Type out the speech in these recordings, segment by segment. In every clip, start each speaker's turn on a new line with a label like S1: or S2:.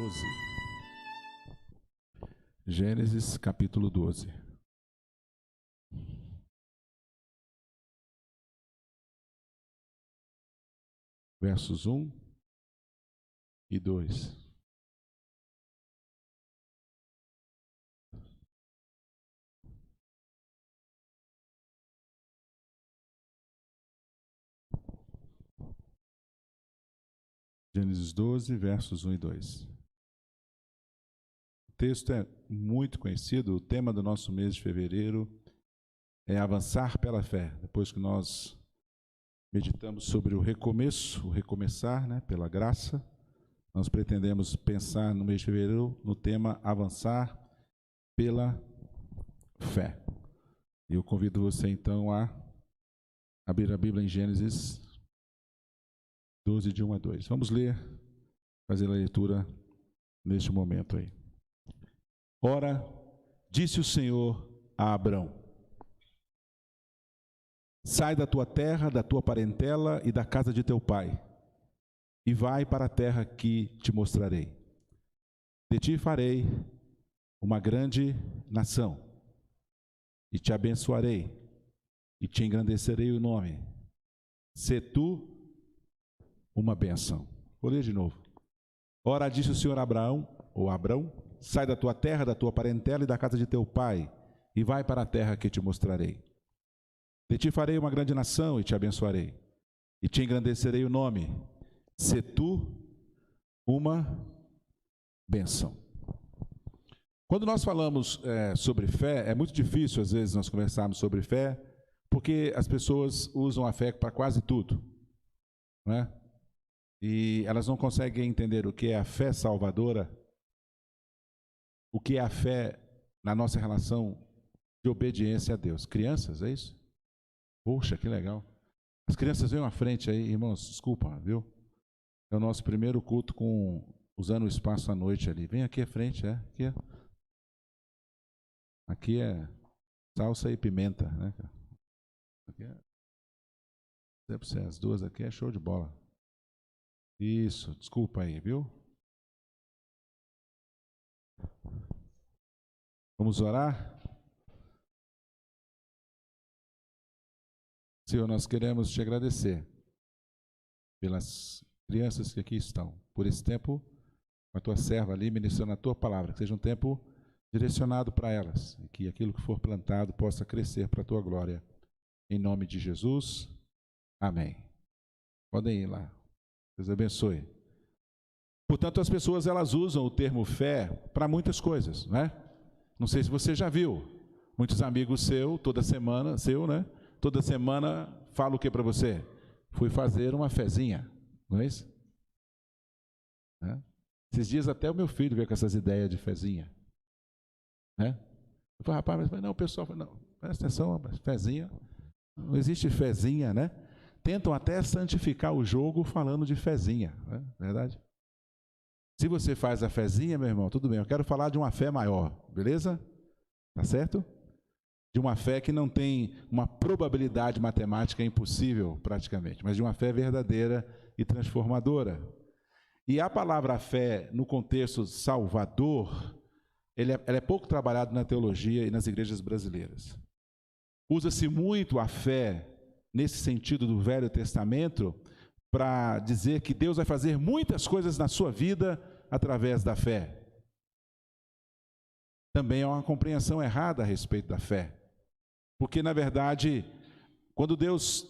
S1: 12. Gênesis capítulo 12. Versos 1 e 2. Gênesis 12, versos 1 e 2. O texto é muito conhecido, o tema do nosso mês de fevereiro é avançar pela fé. Depois que nós meditamos sobre o recomeço, o recomeçar, pela graça, nós pretendemos pensar no mês de fevereiro no tema avançar pela fé. E eu convido você então a abrir a Bíblia em Gênesis 12, de 1 a 2. Vamos ler, fazer a leitura neste momento aí. Ora, disse o Senhor a Abrão: sai da tua terra, da tua parentela e da casa de teu pai, e vai para a terra que te mostrarei. De ti farei uma grande nação, e te abençoarei, e te engrandecerei o nome. Sê tu uma bênção. Vou ler de novo. Ora, disse o Senhor a Abraão, ou Abrão: sai da tua terra, da tua parentela e da casa de teu pai, e vai para a terra que te mostrarei. De ti farei uma grande nação, e te abençoarei, e te engrandecerei o nome. Sê tu uma bênção. Quando nós falamos sobre fé, é muito difícil às vezes nós conversarmos sobre fé, porque as pessoas usam a fé para quase tudo, não é? E elas não conseguem entender o que é a fé salvadora, o que é a fé na nossa relação de obediência a Deus. Crianças, é isso? Poxa, que legal. As crianças venham à frente aí, irmãos, desculpa, viu? É o nosso primeiro culto usando o espaço à noite ali. Vem aqui à frente, Aqui é salsa e pimenta, né? Aqui as duas aqui é show de bola. Isso, desculpa aí, viu? Vamos orar? Senhor, nós queremos te agradecer pelas crianças que aqui estão, por esse tempo com a tua serva ali ministrando a tua palavra, que seja um tempo direcionado para elas, e que aquilo que for plantado possa crescer para a tua glória. Em nome de Jesus, amém. Podem ir lá. Deus abençoe. Portanto, as pessoas elas usam o termo fé para muitas coisas, né? Não sei se você já viu. Muitos amigos toda semana falam o que para você? Fui fazer uma fezinha, não é isso? Esses dias até o meu filho veio com essas ideias de fezinha. Eu falei, rapaz, mas não, o pessoal fala, não, presta atenção, fezinha, não existe fezinha, né? Tentam até santificar o jogo falando de fezinha, não é verdade? Se você faz a fezinha, meu irmão, tudo bem, eu quero falar de uma fé maior, beleza? Tá certo? De uma fé que não tem uma probabilidade matemática impossível, praticamente, mas de uma fé verdadeira e transformadora. E a palavra fé, no contexto salvador, ela é pouco trabalhada na teologia e nas igrejas brasileiras. Usa-se muito a fé, nesse sentido do Velho Testamento, para dizer que Deus vai fazer muitas coisas na sua vida através da fé. Também há uma compreensão errada a respeito da fé. Porque, na verdade, quando Deus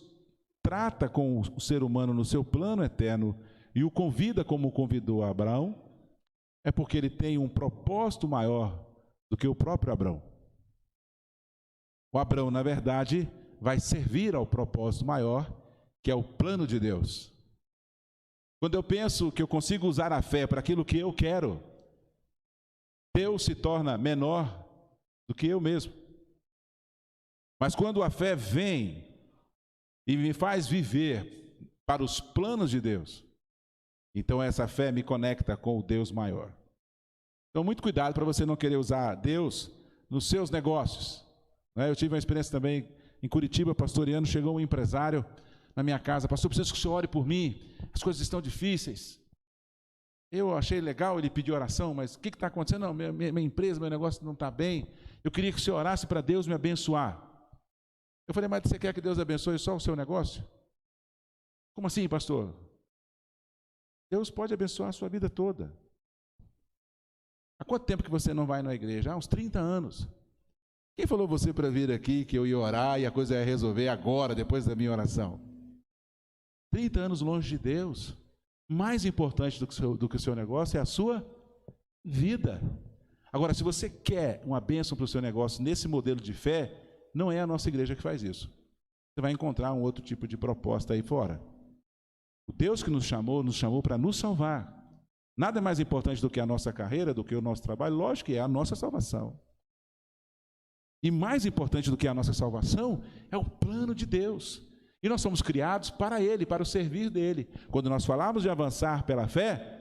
S1: trata com o ser humano no seu plano eterno e o convida como convidou a Abraão, é porque ele tem um propósito maior do que o próprio Abrão. O Abrão, na verdade, vai servir ao propósito maior, que é o plano de Deus. Quando eu penso que eu consigo usar a fé para aquilo que eu quero, Deus se torna menor do que eu mesmo. Mas quando a fé vem e me faz viver para os planos de Deus, então essa fé me conecta com o Deus maior. Então, muito cuidado para você não querer usar Deus nos seus negócios. Eu tive uma experiência também em Curitiba, pastoreando, chegou um empresário na minha casa: pastor, preciso que o senhor ore por mim, as coisas estão difíceis. Eu achei legal ele pedir oração, mas o que está acontecendo? Não, minha empresa, meu negócio não está bem. Eu queria que o senhor orasse para Deus me abençoar. Eu falei, mas você quer que Deus abençoe só o seu negócio? Como assim, pastor? Deus pode abençoar a sua vida toda. Há quanto tempo que você não vai na igreja? Há uns 30 anos. Quem falou você para vir aqui que eu ia orar e a coisa ia resolver agora, depois da minha oração? 30 anos longe de Deus. Mais importante do que o seu negócio é a sua vida. Agora, se você quer uma bênção para o seu negócio nesse modelo de fé, não é a nossa igreja que faz isso. Você vai encontrar um outro tipo de proposta aí fora. O Deus que nos chamou para nos salvar. Nada mais importante do que a nossa carreira, do que o nosso trabalho, lógico que é a nossa salvação. E mais importante do que a nossa salvação é o plano de Deus. E nós somos criados para Ele, para o servir dEle. Quando nós falamos de avançar pela fé,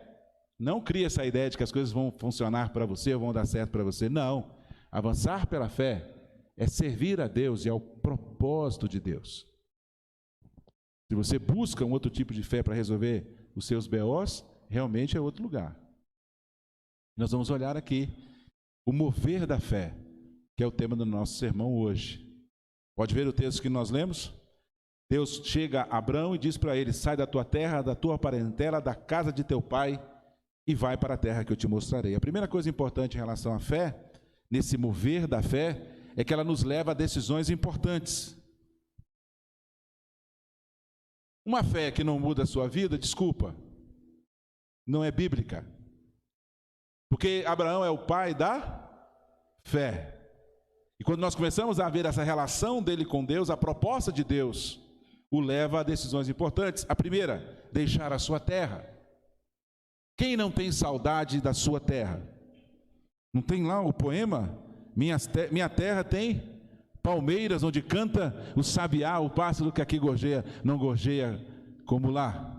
S1: não cria essa ideia de que as coisas vão funcionar para você, ou vão dar certo para você. Não. Avançar pela fé é servir a Deus e ao propósito de Deus. Se você busca um outro tipo de fé para resolver os seus BOs, realmente é outro lugar. Nós vamos olhar aqui o mover da fé, que é o tema do nosso sermão hoje. Pode ver o texto que nós lemos? Deus chega a Abrão e diz para ele, sai da tua terra, da tua parentela, da casa de teu pai e vai para a terra que eu te mostrarei. A primeira coisa importante em relação à fé, nesse mover da fé, é que ela nos leva a decisões importantes. Uma fé que não muda a sua vida, desculpa, não é bíblica. Porque Abraão é o pai da fé. E quando nós começamos a ver essa relação dele com Deus, a proposta de Deus o leva a decisões importantes. A primeira, deixar a sua terra. Quem não tem saudade da sua terra? Não tem lá o poema? Minha terra tem palmeiras onde canta o sabiá, o pássaro que aqui gorjeia, não gorjeia como lá.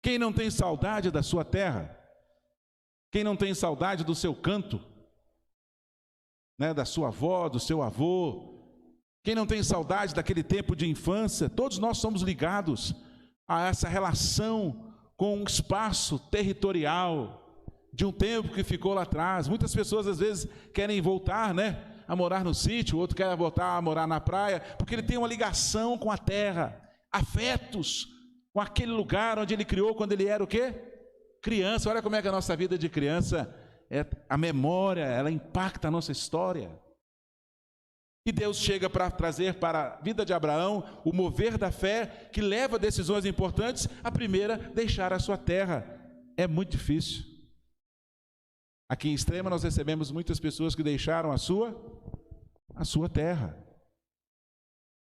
S1: Quem não tem saudade da sua terra? Quem não tem saudade do seu canto? Da sua avó, do seu avô? Quem não tem saudade daquele tempo de infância? Todos nós somos ligados a essa relação com um espaço territorial de um tempo que ficou lá atrás. Muitas pessoas às vezes querem voltar, a morar no sítio, outro quer voltar a morar na praia, porque ele tem uma ligação com a terra, afetos com aquele lugar onde ele criou quando ele era o quê? Criança. Olha como é que a nossa vida de criança, a memória, ela impacta a nossa história. E Deus chega para trazer para a vida de Abraão o mover da fé que leva a decisões importantes. A primeira, deixar a sua terra. É muito difícil. Aqui em Extrema nós recebemos muitas pessoas que deixaram a sua terra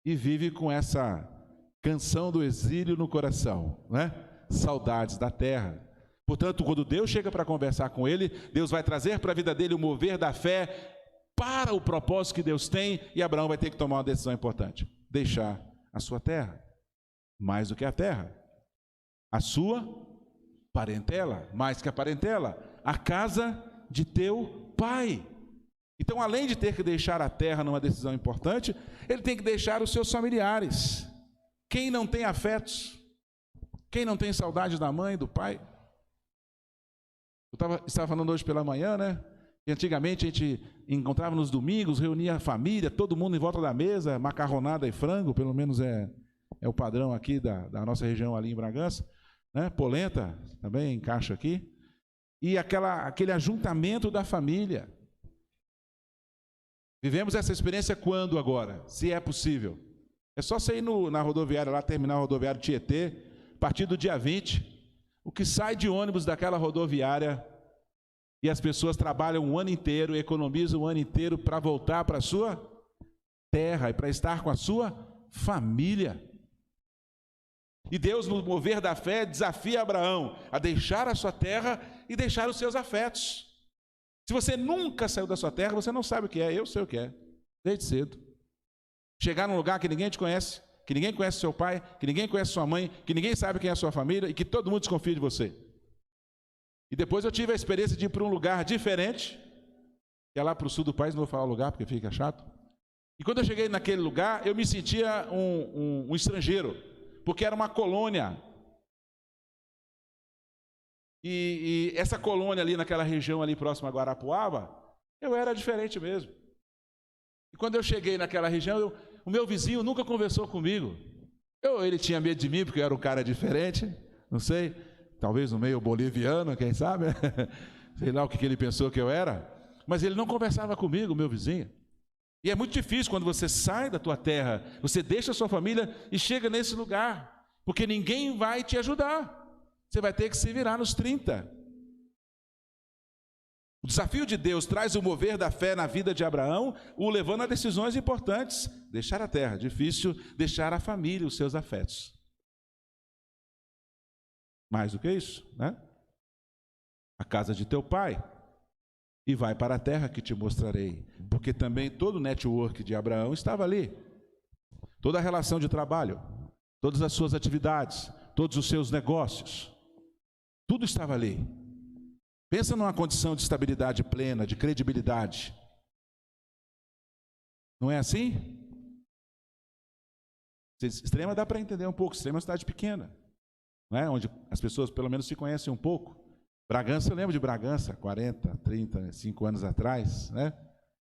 S1: e vive com essa canção do exílio no coração, Saudades da terra. Portanto, quando Deus chega para conversar com ele, Deus vai trazer para a vida dele o mover da fé para o propósito que Deus tem, e Abraão vai ter que tomar uma decisão importante: deixar a sua terra. Mais do que a terra, a sua parentela, mais que a parentela, a casa de teu pai. Então, além de ter que deixar a terra numa decisão importante, ele tem que deixar os seus familiares. Quem não tem afetos? Quem não tem saudade da mãe, do pai? Eu estava falando hoje pela manhã, E antigamente a gente encontrava nos domingos, reunia a família, todo mundo em volta da mesa, macarronada e frango, pelo menos é o padrão aqui da nossa região ali em Bragança, Polenta também encaixa aqui. E aquele ajuntamento da família. Vivemos essa experiência quando agora? Se é possível. É só você ir na rodoviária lá, terminar a rodoviária Tietê, a partir do dia 20, o que sai de ônibus daquela rodoviária, e as pessoas trabalham um ano inteiro, economizam um ano inteiro para voltar para a sua terra e para estar com a sua família. E Deus, no mover da fé, desafia Abraão a deixar a sua terra e deixar os seus afetos. Se você nunca saiu da sua terra, você não sabe o que é. Eu sei o que é, desde cedo. Chegar num lugar que ninguém te conhece, que ninguém conhece seu pai, que ninguém conhece sua mãe, que ninguém sabe quem é a sua família e que todo mundo desconfia de você. E depois eu tive a experiência de ir para um lugar diferente, que é lá para o sul do país, não vou falar o lugar porque fica chato. E quando eu cheguei naquele lugar, eu me sentia um estrangeiro, porque era uma colônia. E essa colônia ali naquela região ali próxima a Guarapuava, eu era diferente mesmo. E quando eu cheguei naquela região, o meu vizinho nunca conversou comigo. Ele tinha medo de mim porque eu era um cara diferente, não sei, talvez um meio boliviano, quem sabe, sei lá o que ele pensou que eu era, mas ele não conversava comigo, meu vizinho. E é muito difícil quando você sai da tua terra, você deixa a sua família e chega nesse lugar, porque ninguém vai te ajudar. Você vai ter que se virar nos 30. O desafio de Deus traz o mover da fé na vida de Abraão, o levando a decisões importantes. Deixar a terra, difícil, deixar a família, os seus afetos. Mais do que isso, né? A casa de teu pai, e vai para a terra que te mostrarei. Porque também todo o network de Abraão estava ali. Toda a relação de trabalho, todas as suas atividades, todos os seus negócios, tudo estava ali. Pensa numa condição de estabilidade plena, de credibilidade. Não é assim? Extrema dá para entender um pouco. Extrema é uma cidade pequena, não é? Onde as pessoas pelo menos se conhecem um pouco. Bragança, eu lembro de Bragança, 40, 35 anos atrás, né?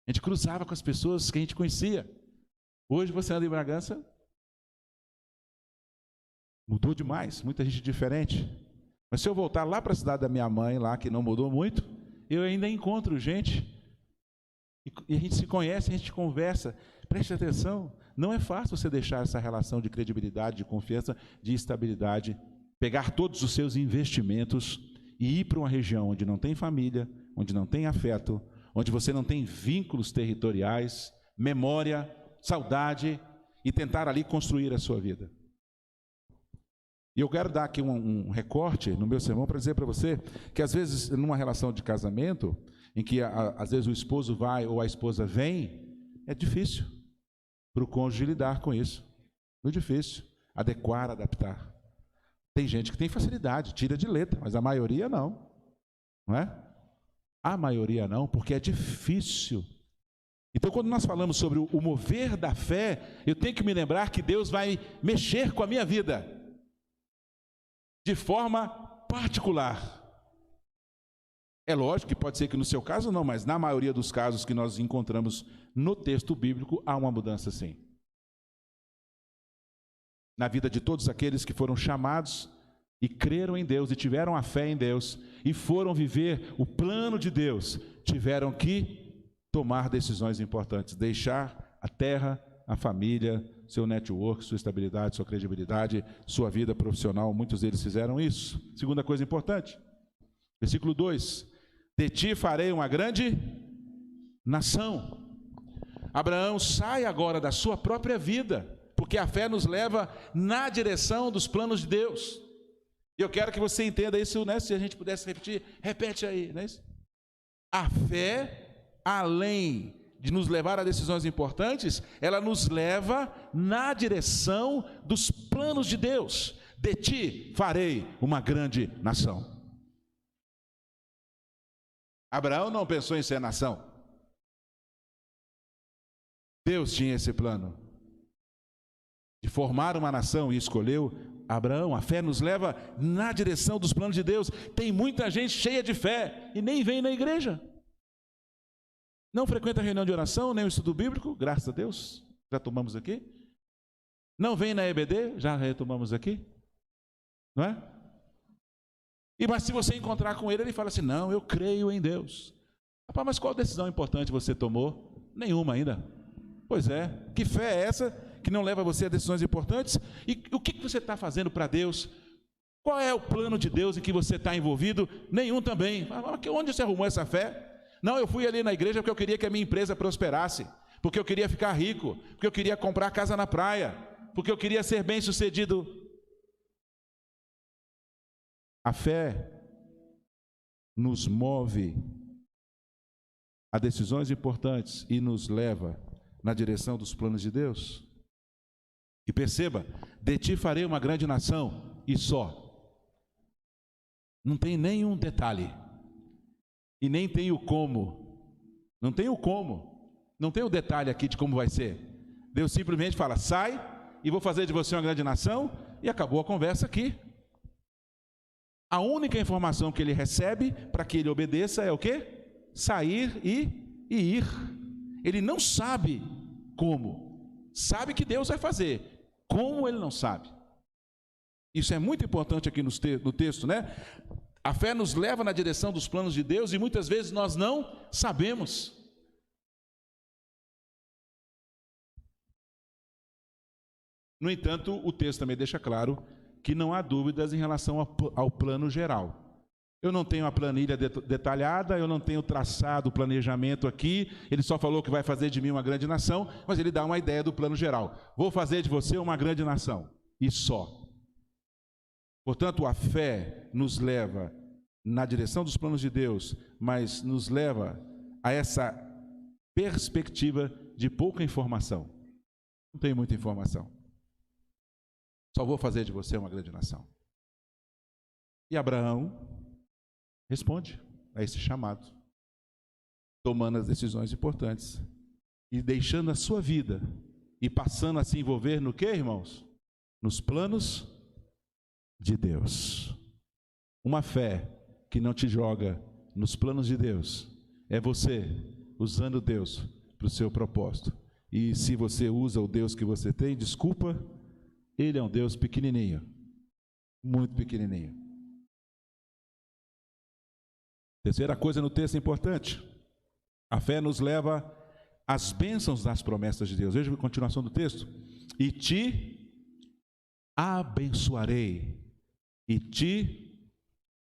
S1: A gente cruzava com as pessoas que a gente conhecia. Hoje você anda em Bragança, mudou demais, muita gente diferente. Mas se eu voltar lá para a cidade da minha mãe, lá que não mudou muito, eu ainda encontro gente, e a gente se conhece, a gente conversa. Preste atenção, não é fácil você deixar essa relação de credibilidade, de confiança, de estabilidade, pegar todos os seus investimentos e ir para uma região onde não tem família, onde não tem afeto, onde você não tem vínculos territoriais, memória, saudade, e tentar ali construir a sua vida. E eu quero dar aqui um recorte no meu sermão para dizer para você que às vezes numa relação de casamento, em que às vezes o esposo vai ou a esposa vem, é difícil para o cônjuge lidar com isso. Muito difícil, adequar, adaptar. Tem gente que tem facilidade, tira de letra, mas a maioria não. Não é? A maioria não, porque é difícil. Então, quando nós falamos sobre o mover da fé, eu tenho que me lembrar que Deus vai mexer com a minha vida de forma particular. É lógico que pode ser que no seu caso não, mas na maioria dos casos que nós encontramos no texto bíblico, há uma mudança sim. Na vida de todos aqueles que foram chamados e creram em Deus e tiveram a fé em Deus e foram viver o plano de Deus, tiveram que tomar decisões importantes, deixar a terra, a família, seu network, sua estabilidade, sua credibilidade, sua vida profissional. Muitos deles fizeram isso. Segunda coisa importante, versículo 2: de ti farei uma grande nação. Abraão sai agora da sua própria vida, porque a fé nos leva na direção dos planos de Deus. E eu quero que você entenda isso, né? Se a gente pudesse repetir, repete aí, não é isso? A fé, além de nos levar a decisões importantes, ela nos leva na direção dos planos de Deus. De ti farei uma grande nação. Abraão não pensou em ser nação. Deus tinha esse plano de formar uma nação e escolheu Abraão. A fé nos leva na direção dos planos de Deus. Tem muita gente cheia de fé e nem vem na igreja. Não frequenta a reunião de oração, nem o estudo bíblico, graças a Deus, já tomamos aqui. Não vem na EBD, já retomamos aqui, não é? Mas se você encontrar com ele, ele fala assim: não, eu creio em Deus. Rapaz, mas qual decisão importante você tomou? Nenhuma ainda. Pois é, que fé é essa que não leva você a decisões importantes? E o que você está fazendo para Deus? Qual é o plano de Deus em que você está envolvido? Nenhum também. Onde você arrumou essa fé? Não, eu fui ali na igreja porque eu queria que a minha empresa prosperasse, porque eu queria ficar rico, porque eu queria comprar casa na praia, porque eu queria ser bem-sucedido. A fé nos move a decisões importantes e nos leva na direção dos planos de Deus. E perceba, de ti farei uma grande nação, e só. Não tem nenhum detalhe. E nem tem o como. Não tem o como. Não tem o detalhe aqui de como vai ser. Deus simplesmente fala: sai e vou fazer de você uma grande nação, e acabou a conversa aqui. A única informação que ele recebe para que ele obedeça é o quê? Sair e ir. Ele não sabe como. Sabe que Deus vai fazer. Como ele não sabe. Isso é muito importante aqui no texto, né? A fé nos leva na direção dos planos de Deus e muitas vezes nós não sabemos. No entanto, o texto também deixa claro que não há dúvidas em relação ao plano geral. Eu não tenho a planilha detalhada, eu não tenho traçado o planejamento aqui, ele só falou que vai fazer de mim uma grande nação, mas ele dá uma ideia do plano geral. Vou fazer de você uma grande nação, e só. Portanto, a fé nos leva na direção dos planos de Deus, mas nos leva a essa perspectiva de pouca informação. Não tem muita informação. Só vou fazer de você uma grande nação. E Abraão responde a esse chamado, tomando as decisões importantes e deixando a sua vida e passando a se envolver no quê, irmãos? Nos planos de Deus. Uma fé que não te joga nos planos de Deus é você usando Deus para o seu propósito. E se você usa o Deus que você tem, desculpa, ele é um Deus pequenininho, muito pequenininho. Terceira coisa no texto importante, a fé nos leva às bênçãos das promessas de Deus. Veja a continuação do texto. E te abençoarei, e te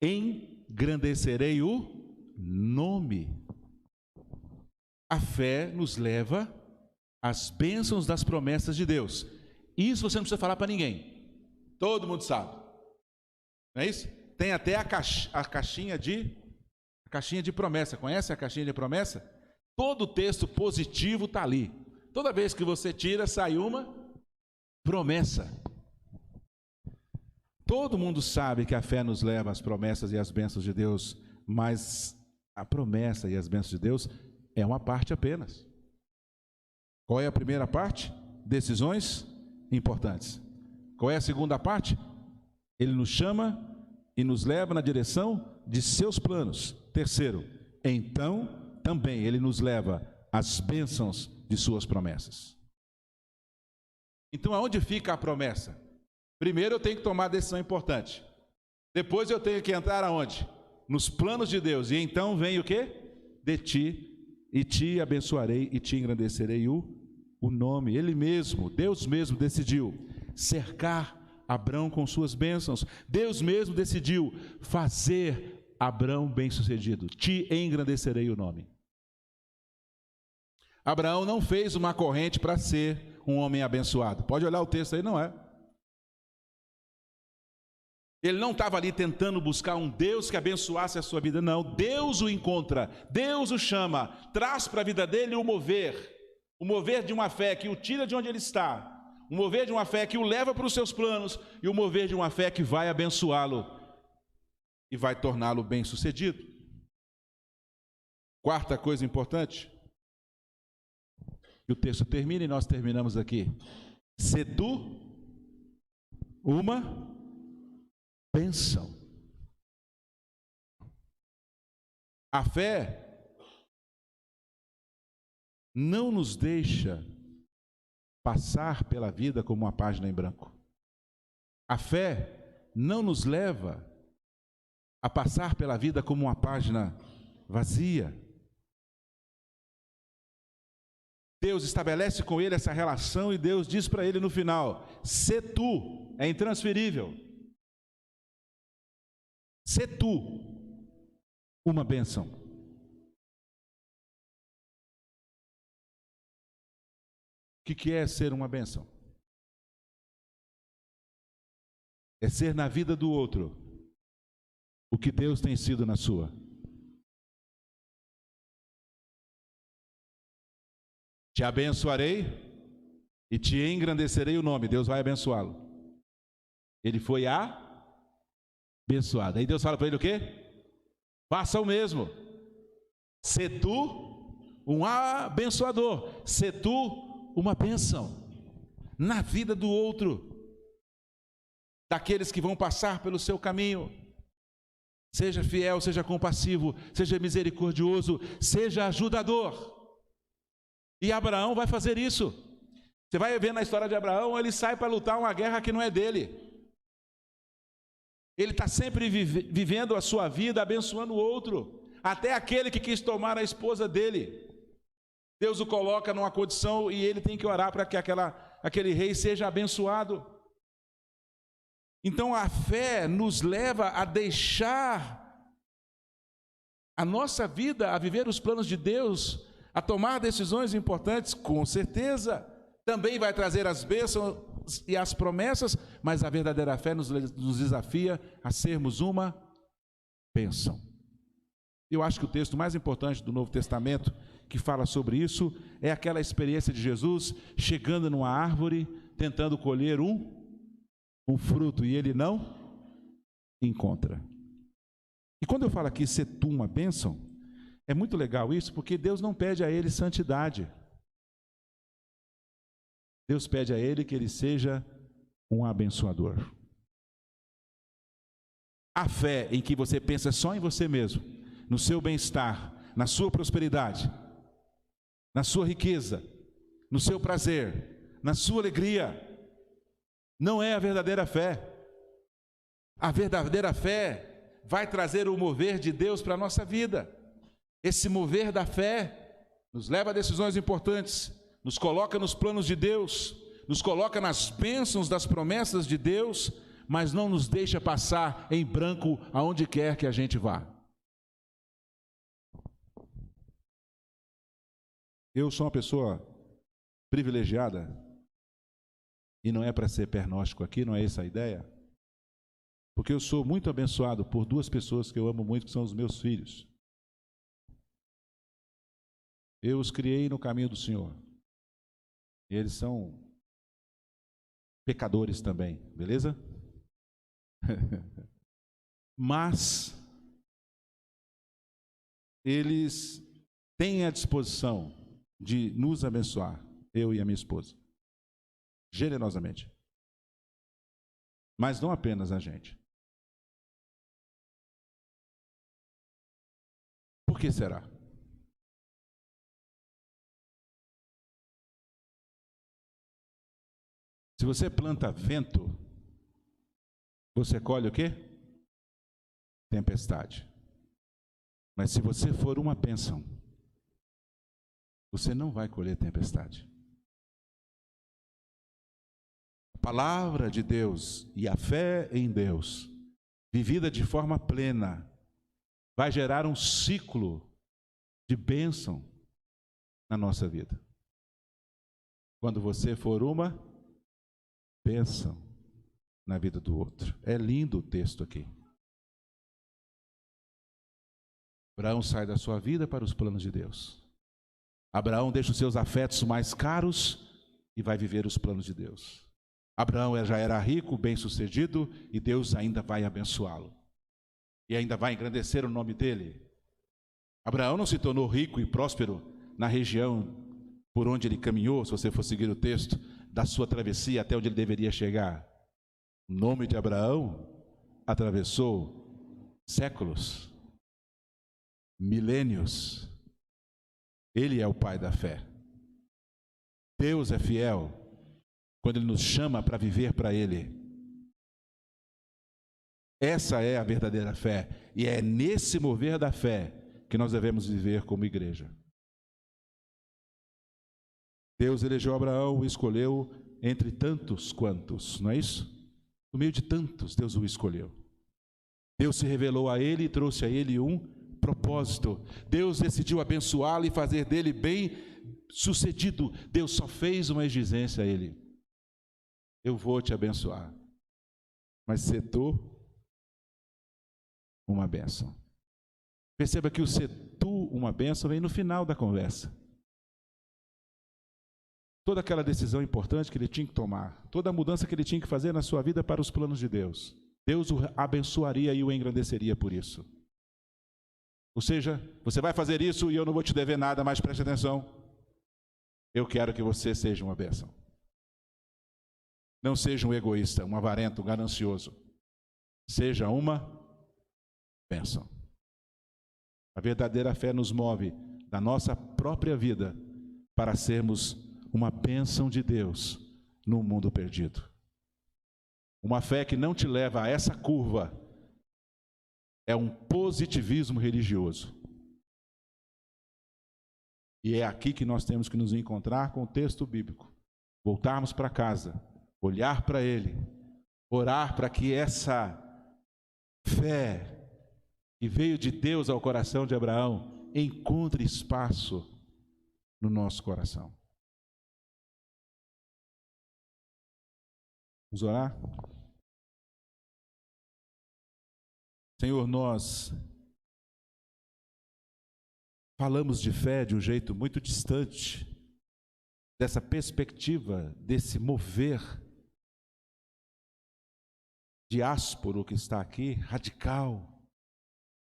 S1: engrandecerei o nome. A fé nos leva às bênçãos das promessas de Deus. Isso você não precisa falar para ninguém. Todo mundo sabe. Não é isso? Tem até a caixinha de promessa. Conhece a caixinha de promessa? Todo texto positivo está ali. Toda vez que você tira, sai uma promessa. Todo mundo sabe que a fé nos leva às promessas e às bênçãos de Deus, mas a promessa e as bênçãos de Deus é uma parte apenas. Qual é a primeira parte? Decisões importantes. Qual é a segunda parte? Ele nos chama e nos leva na direção de seus planos. Terceiro, então também ele nos leva às bênçãos de suas promessas. Então aonde fica a promessa? Primeiro eu tenho que tomar a decisão importante. Depois eu tenho que entrar aonde? Nos planos de Deus. E então vem o quê? De ti, e te abençoarei e te engrandecerei o nome. Ele mesmo, Deus mesmo decidiu cercar Abrão com suas bênçãos. Deus mesmo decidiu fazer Abrão bem-sucedido. Te engrandecerei o nome. Abraão não fez uma corrente para ser um homem abençoado. Pode olhar o texto aí, não é? Ele não estava ali tentando buscar um Deus que abençoasse a sua vida, não. Deus o encontra, Deus o chama, traz para a vida dele o mover de uma fé que o tira de onde ele está, o mover de uma fé que o leva para os seus planos e o mover de uma fé que vai abençoá-lo e vai torná-lo bem-sucedido. Quarta coisa importante, que o texto termina e nós terminamos aqui. Se tu uma bênção. A fé não nos deixa passar pela vida como uma página em branco. A fé não nos leva a passar pela vida como uma página vazia. Deus estabelece com ele essa relação e Deus diz para ele no final: se tu, é intransferível, se tu uma bênção. O que é ser uma bênção? É ser na vida do outro o que Deus tem sido na sua. Te abençoarei e te engrandecerei o nome. Deus vai abençoá-lo. Ele foi abençoado. Aí Deus fala para ele o quê? Faça o mesmo. Se tu um abençoador, se tu uma bênção na vida do outro, daqueles que vão passar pelo seu caminho. Seja fiel, seja compassivo, seja misericordioso, seja ajudador. E Abraão vai fazer isso. Você vai ver na história de Abraão, ele sai para lutar uma guerra que não é dele. Ele está sempre vivendo a sua vida, abençoando o outro, até aquele que quis tomar a esposa dele. Deus o coloca numa condição e ele tem que orar para que aquele rei seja abençoado. Então a fé nos leva a deixar a nossa vida, a viver os planos de Deus, a tomar decisões importantes, com certeza. Também vai trazer as bênçãos e as promessas, mas a verdadeira fé nos desafia a sermos uma bênção. Eu acho que o texto mais importante do Novo Testamento que fala sobre isso é aquela experiência de Jesus chegando numa árvore, tentando colher um fruto, e ele não encontra. E quando eu falo aqui ser tu uma bênção, é muito legal isso, porque Deus não pede a ele santidade. Deus pede a ele que ele seja um abençoador. A fé em que você pensa só em você mesmo, no seu bem-estar, na sua prosperidade, na sua riqueza, no seu prazer, na sua alegria, não é a verdadeira fé. A verdadeira fé vai trazer o mover de Deus para a nossa vida. Esse mover da fé nos leva a decisões importantes, nos coloca nos planos de Deus, nos coloca nas bênçãos das promessas de Deus, mas não nos deixa passar em branco aonde quer que a gente vá. Eu sou uma pessoa privilegiada, e não é para ser pernóstico aqui, não é essa a ideia, porque eu sou muito abençoado por duas pessoas que eu amo muito, que são os meus filhos. Eu os criei no caminho do Senhor. Eles são pecadores também, beleza? Mas eles têm a disposição de nos abençoar, eu e a minha esposa, generosamente. Mas não apenas a gente. Por que será? Se você planta vento, você colhe o quê? Tempestade. Mas se você for uma bênção, você não vai colher tempestade. A palavra de Deus e a fé em Deus, vivida de forma plena, vai gerar um ciclo de bênção na nossa vida. Quando você for uma bênção na vida do outro. É lindo o texto aqui. Abraão sai da sua vida para os planos de Deus. Abraão deixa os seus afetos mais caros e vai viver os planos de Deus. Abraão já era rico, bem-sucedido, e Deus ainda vai abençoá-lo. E ainda vai engrandecer o nome dele. Abraão não se tornou rico e próspero na região por onde ele caminhou, se você for seguir o texto, da sua travessia até onde ele deveria chegar. O nome de Abraão atravessou séculos, milênios. Ele é o pai da fé. Deus é fiel quando Ele nos chama para viver para Ele. Essa é a verdadeira fé, e é nesse mover da fé que nós devemos viver como igreja. Deus elegeu Abraão, o escolheu entre tantos quantos, não é isso? No meio de tantos, Deus o escolheu. Deus se revelou a ele e trouxe a ele um propósito. Deus decidiu abençoá-lo e fazer dele bem-sucedido. Deus só fez uma exigência a ele: eu vou te abençoar, mas ser tu uma bênção. Perceba que o ser tu uma bênção vem no final da conversa. Toda aquela decisão importante que ele tinha que tomar, toda a mudança que ele tinha que fazer na sua vida para os planos de Deus, Deus o abençoaria e o engrandeceria por isso. Ou seja, você vai fazer isso e eu não vou te dever nada, mas preste atenção, eu quero que você seja uma bênção. Não seja um egoísta, um avarento, um ganancioso. Seja uma bênção. A verdadeira fé nos move da nossa própria vida para sermos uma bênção de Deus no mundo perdido. Uma fé que não te leva a essa curva é um positivismo religioso. E é aqui que nós temos que nos encontrar com o texto bíblico. Voltarmos para casa, olhar para ele, orar para que essa fé que veio de Deus ao coração de Abraão encontre espaço no nosso coração. Vamos orar? Senhor, nós falamos de fé de um jeito muito distante dessa perspectiva, desse mover diásporo que está aqui, radical,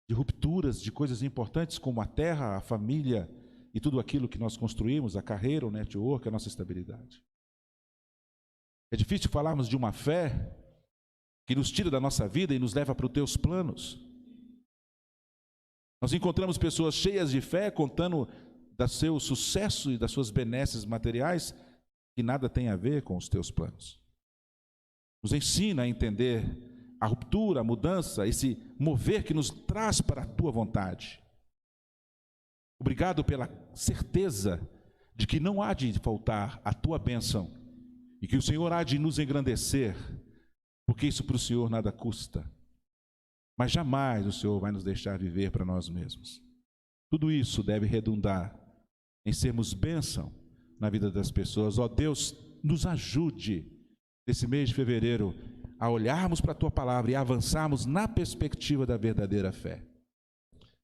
S1: de rupturas de coisas importantes como a terra, a família e tudo aquilo que nós construímos, a carreira, o network, a nossa estabilidade. É difícil falarmos de uma fé que nos tira da nossa vida e nos leva para os teus planos. Nós encontramos pessoas cheias de fé, contando do seu sucesso e das suas benesses materiais, que nada tem a ver com os teus planos. Nos ensina a entender a ruptura, a mudança, esse mover que nos traz para a tua vontade. Obrigado pela certeza de que não há de faltar a tua bênção e que o Senhor há de nos engrandecer, porque isso para o Senhor nada custa. Mas jamais o Senhor vai nos deixar viver para nós mesmos. Tudo isso deve redundar em sermos bênção na vida das pessoas. Ó Deus, nos ajude nesse mês de fevereiro a olharmos para a Tua palavra e a avançarmos na perspectiva da verdadeira fé.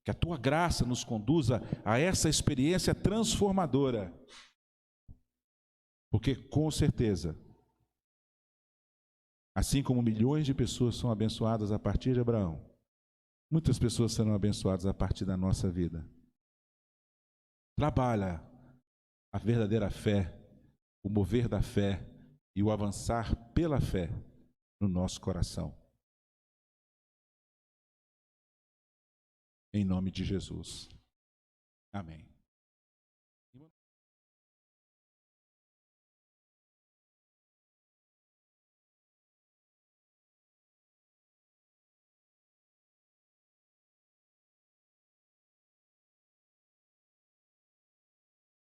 S1: Que a Tua graça nos conduza a essa experiência transformadora. Porque com certeza, assim como milhões de pessoas são abençoadas a partir de Abraão, muitas pessoas serão abençoadas a partir da nossa vida. Trabalha a verdadeira fé, o mover da fé e o avançar pela fé no nosso coração. Em nome de Jesus. Amém.